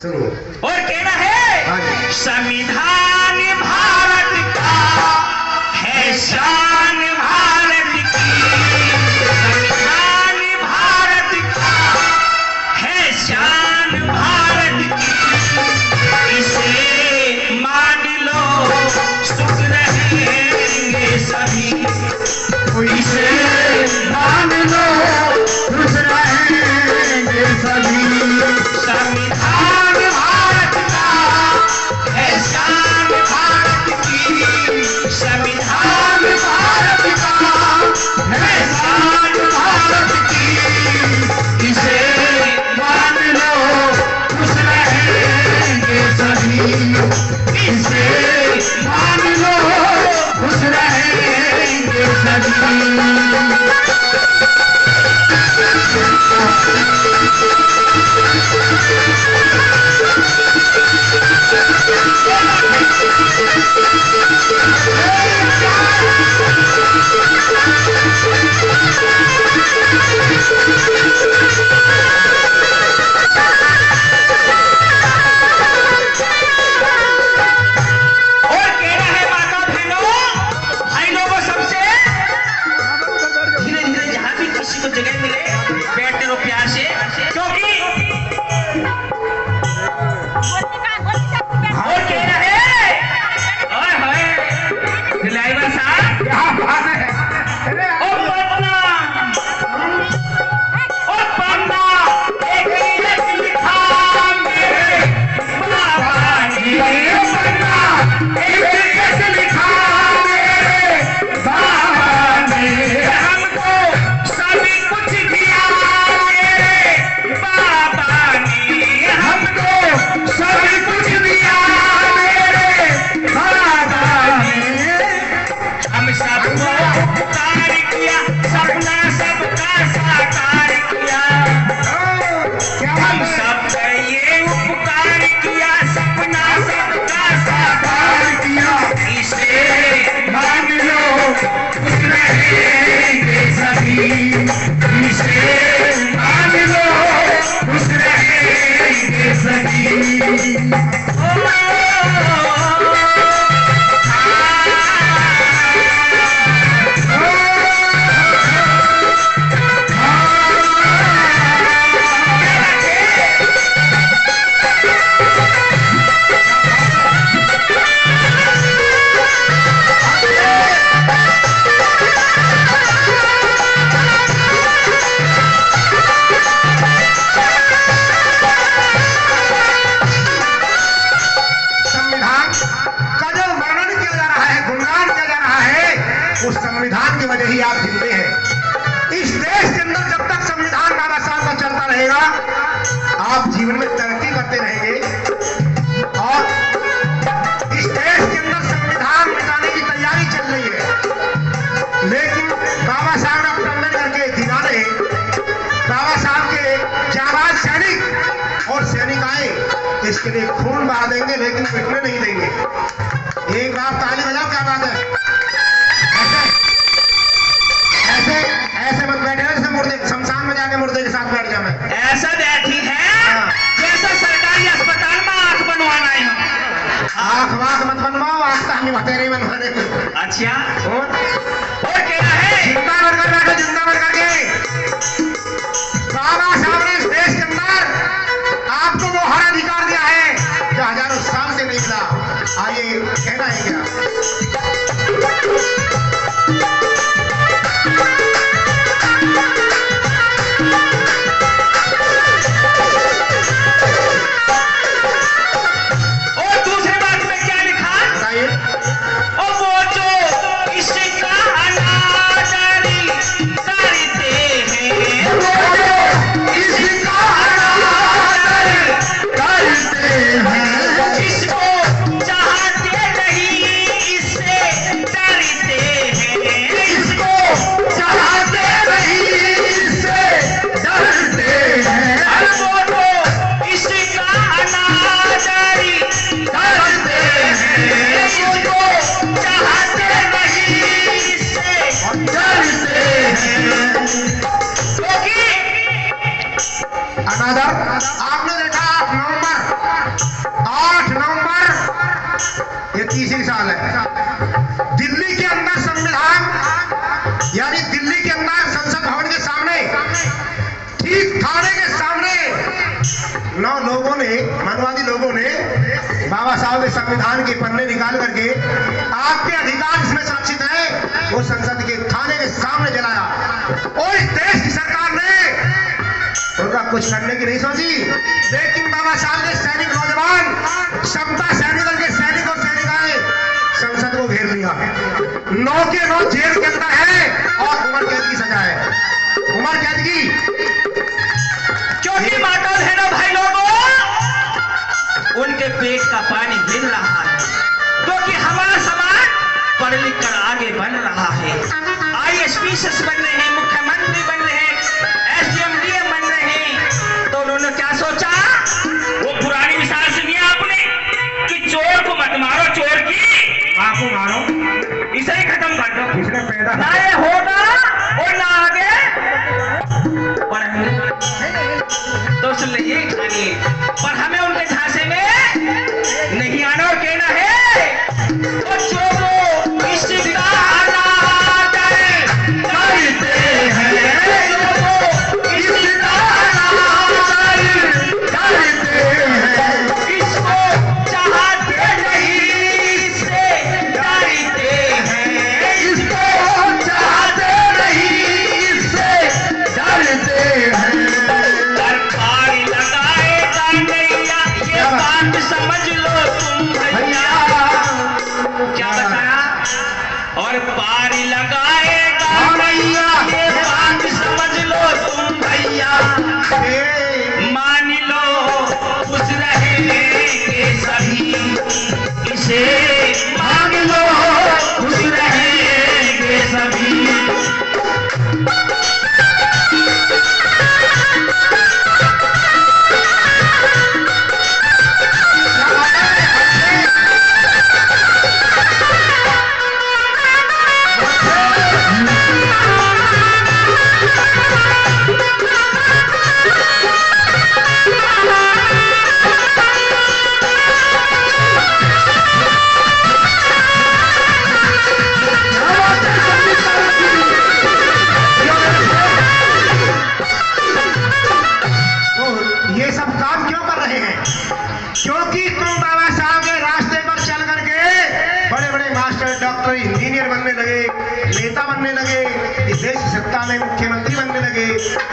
और कहना है संविधान भारत का है शान भारत की, संविधान भारत का है शान भारत की, इसे मान लो सुख रहेंगे सभी, इसे मान लो खुश रहेंगे सभी। संविधान भारत का है शान भारत की, संविधान भारत का है शान भारत की, इसे मान लो खुश रहेंगे सभी, इसे मान लो खुश रहेंगे सभी। उस संविधान की वजह ही आप जिंदे हैं। इस देश के अंदर जब तक संविधान बाबा साहब का चलता रहेगा, आप जीवन में तरक्की करते रहेंगे। और इस देश के अंदर संविधान मिटाने की तैयारी चल रही है, लेकिन बाबा साहब डॉक्टर अम्बेडकर के दीवाने, बाबा साहब के जाबाज सैनिक और सैनिकाएं इसके लिए खून बहा देंगे, लेकिन मिटने नहीं देंगे। एक बार ताली बजाओ, क्या बात है। ऐसे मत बैठे ना, जैसे मुर्दे शमशान में जाके मुर्दे के साथ बैठ जाए। मैं ऐसा बैठी है जैसा सरकारी अस्पताल में आंख बनवाना है। आंख वाख मत बनवाओ, आंख तो हमें बतेरे बनवाने। अच्छा, और कहना है जिंदा बनकर बैठो, जिंदा बनकर के। बाबा साहब ने इस देश के अंदर आपको वो हर अधिकार दिया है जो हजारों साल से नहीं मिला। आइए, कहना है क्या। जिसको चाहते नहीं इससे ये तीसरी साल है। दिल्ली के अंदर संविधान यानी दिल्ली के अंदर संसद भवन के सामने ठीक थाने के सामने 9 लोगों ने, मनवादी लोगों ने बाबा साहब के संविधान के पन्ने निकाल करके आपके अधिकार इसमें सुरक्षित है वो संसद के थाने के सामने जलाया। और इस देश की सरकार ने उनका कुछ करने की नहीं सोची, लेकिन बाबा साहब के सैनिक नौजवान समता सैनिक दल के सैनिक और सेनिकाएं संसद को घेर लिया। 9 के 9 जेल के अंदर है और उम्र कैद की सजा है, उम्र कैद की। क्योंकि माता बहनों भाई लोगों उनके पेट का पानी गिर रहा है, क्योंकि हमारा समाज पढ़ लिख कर आगे बढ़ रहा है। IAS बन रहे हैं, मुख्यमंत्री बन रहे हैं, SDM DM बन रहे हैं। तो उन्होंने क्या सोचा, वो पुरानी मिसाल सुनी आपने कि चोर को मत मारो, चोर की मां को मारो, इसे ही खत्म कर दो। इसने पैदा ना ये होगा और ना आगे बढ़ेंगे। तो सुन लीजिए जानिए, पर हमें उनके झांसे में नहीं आना और कहना है तो चोरों इसका आना जाए करते हैं, चोरों इसका आना जाए करते हैं, इसको चाहते नहीं इससे डरते हैं, इसको चाहते नहीं इससे डरते हैं। समझ लो तुम भैया, क्या बताया, और पार लगाएगा भैया, ये बात समझ लो तुम भैया, मान लो खुश रहेंगे सभी, इसे मान लो खुश रहेंगे सभी। क्योंकि तुम बाबा साहब के रास्ते पर चल करके बड़े बड़े मास्टर, डॉक्टर, इंजीनियर बनने लगे, नेता बनने लगे, इस देश की सत्ता में मुख्यमंत्री बनने लगे,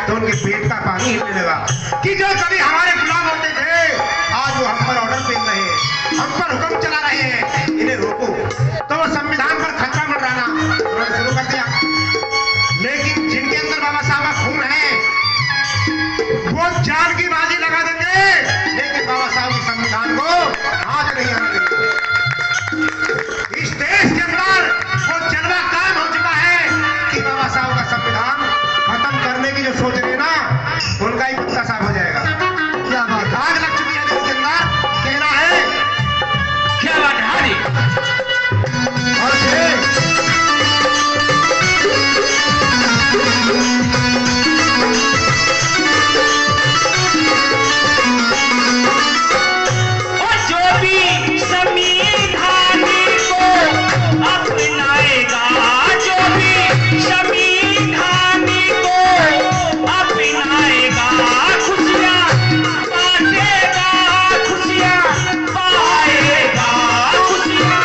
तो उनके पेट का पानी हिलने लगा कि जो कभी हमारे गुलाम होते थे आज वो हम पर ऑर्डर पेश रहे हैं, हम पर हुक्म चला रहे हैं, इन्हें रोको। तो वो संविधान पर खतरा मंडराना उन्होंने शुरू कर दिया। लेकिन जिनके अंदर बाबा साहब का खून है वो जान की बाजी लगा देंगे, लेकिन बाबा साहब के संविधान को आज नहीं आने देंगे। इस देश के अंदर वो जलवा काम हो चुका है कि बाबा साहब का संविधान खत्म करने की जो सोच रहे हैं ना, उनका ही पत्ता साफ हो जाएगा। क्या बात, आग लग चुकी है देश के अंदर, कहना है क्या बात है हरी। और जो भी संविधान को अपनाएगा, जो भी संविधान को अपनाएगा, खुशियाँ बांटेगा, खुशियाँ पाएगा, खुशियाँ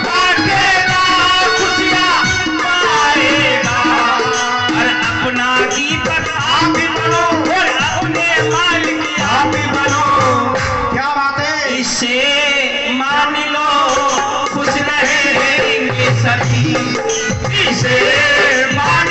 बांटेगा, खुशियाँ पाएगा। और अपना दीपक आप ही बनो और अपने मालिक आप ही बनो। क्या बात है, इसे मान लो खुश रहेंगे सभी, इसे मान